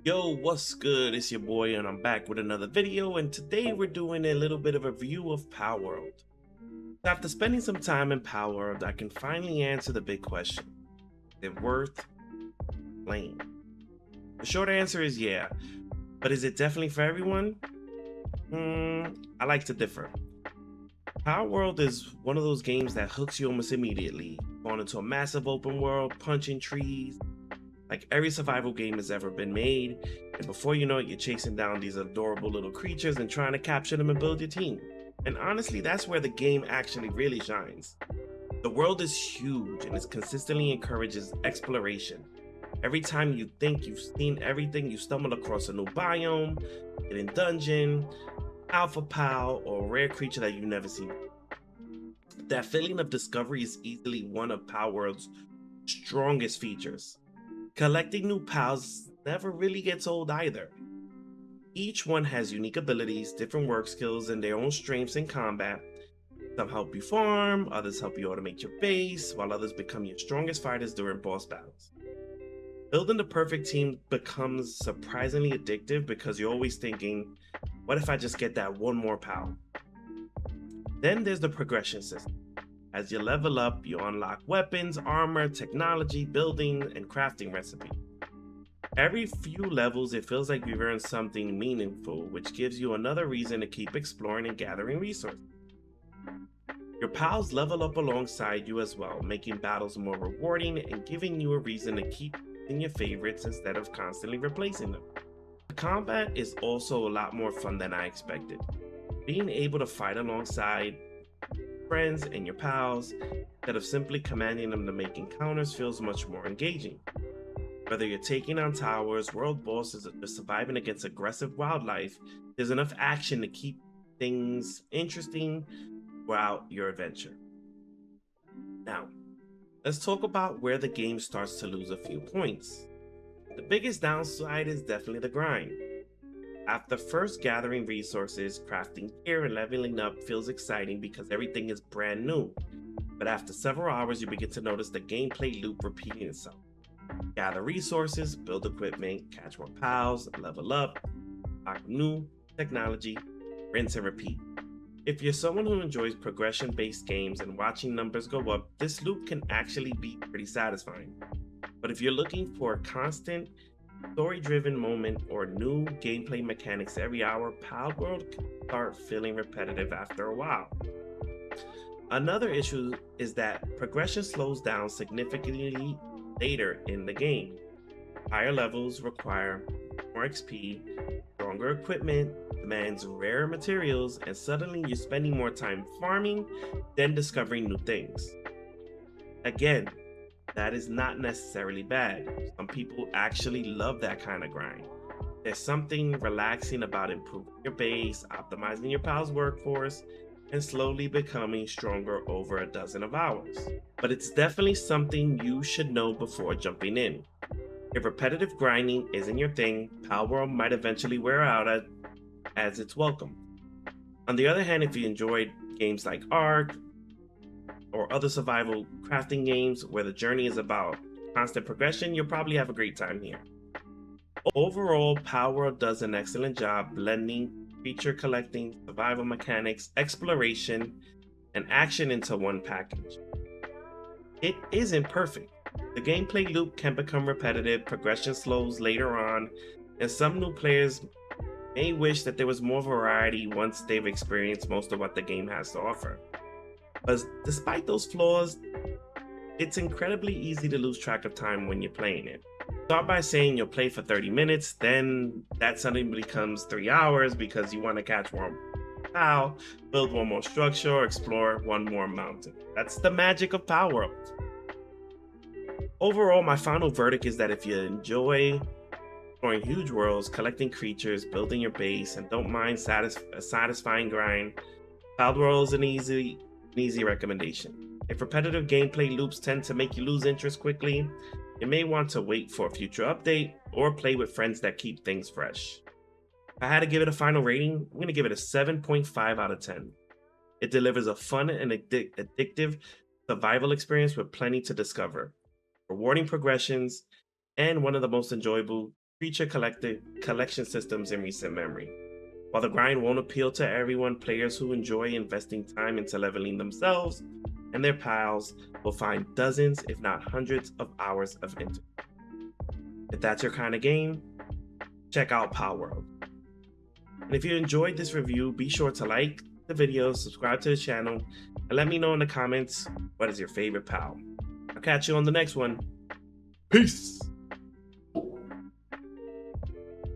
Yo, what's good? It's your boy, and I'm back with another video. And today we're doing a little bit of a review of Palworld. After spending some time in Palworld, I can finally answer the big question: is it worth playing? The short answer is yeah, but is it definitely for everyone? I like to differ. Palworld is one of those games that hooks you almost immediately. Going into a massive open world, punching trees, like every survival game has ever been made, and before you know it, you're chasing down these adorable little creatures and trying to capture them and build your team. And honestly, that's where the game actually really shines. The world is huge and it consistently encourages exploration. Every time you think you've seen everything, you stumble across a new biome, hidden dungeon, alpha pal, or a rare creature that you've never seen. That feeling of discovery is easily one of Palworld's strongest features. Collecting new pals never really gets old either. Each one has unique abilities, different work skills, and their own strengths in combat. Some help you farm, others help you automate your base, while others become your strongest fighters during boss battles. Building the perfect team becomes surprisingly addictive because you're always thinking, what if I just get that one more pal? Then there's the progression system. As you level up, you unlock weapons, armor, technology, building, and crafting recipes. Every few levels, it feels like you've earned something meaningful, which gives you another reason to keep exploring and gathering resources. Your pals level up alongside you as well, making battles more rewarding and giving you a reason to keep in your favorites instead of constantly replacing them. The combat is also a lot more fun than I expected. Being able to fight alongside friends and your pals, instead of simply commanding them to make encounters, feels much more engaging. Whether you're taking on towers, world bosses, or surviving against aggressive wildlife, there's enough action to keep things interesting throughout your adventure. Now, let's talk about where the game starts to lose a few points. The biggest downside is definitely the grind. After first gathering resources, crafting gear, and leveling up feels exciting because everything is brand new. But after several hours, you begin to notice the gameplay loop repeating itself. Gather resources, build equipment, catch more pals, level up, unlock new technology, rinse and repeat. If you're someone who enjoys progression based games and watching numbers go up, this loop can actually be pretty satisfying. But if you're looking for a constant, story driven moment or new gameplay mechanics every hour, Palworld can start feeling repetitive after a while. Another issue is that progression slows down significantly later in the game. Higher levels require more XP, stronger equipment, demands rare materials, and suddenly you're spending more time farming than discovering new things. Again, that is not necessarily bad. Some people actually love that kind of grind. There's something relaxing about improving your base, optimizing your pal's workforce, and slowly becoming stronger over a dozen of hours. But it's definitely something you should know before jumping in. If repetitive grinding isn't your thing, Palworld might eventually wear out as it's welcome. On the other hand, if you enjoyed games like Ark or other survival crafting games where the journey is about constant progression, you'll probably have a great time here. Overall, Palworld does an excellent job blending feature collecting, survival mechanics, exploration, and action into one package. It isn't perfect. The gameplay loop can become repetitive, progression slows later on, and some new players may wish that there was more variety once they've experienced most of what the game has to offer. But despite those flaws, it's incredibly easy to lose track of time when you're playing it. Start by saying you'll play for 30 minutes, then that suddenly becomes 3 hours because you want to catch one pal, build one more structure, or explore one more mountain. That's the magic of Palworld. Overall, my final verdict is that if you enjoy exploring huge worlds, collecting creatures, building your base, and don't mind a satisfying grind, Palworld is an easy recommendation. If repetitive gameplay loops tend to make you lose interest quickly, you may want to wait for a future update or play with friends that keep things fresh. If I had to give it a final rating, I'm going to give it a 7.5 out of 10. It delivers a fun and addictive survival experience with plenty to discover, rewarding progressions, and one of the most enjoyable creature collection systems in recent memory. While the grind won't appeal to everyone, players who enjoy investing time into leveling themselves and their pals will find dozens, if not hundreds, of hours of entertainment. If that's your kind of game, check out Palworld. And if you enjoyed this review, be sure to like the video, subscribe to the channel, and let me know in the comments what is your favorite pal. I'll catch you on the next one. Peace!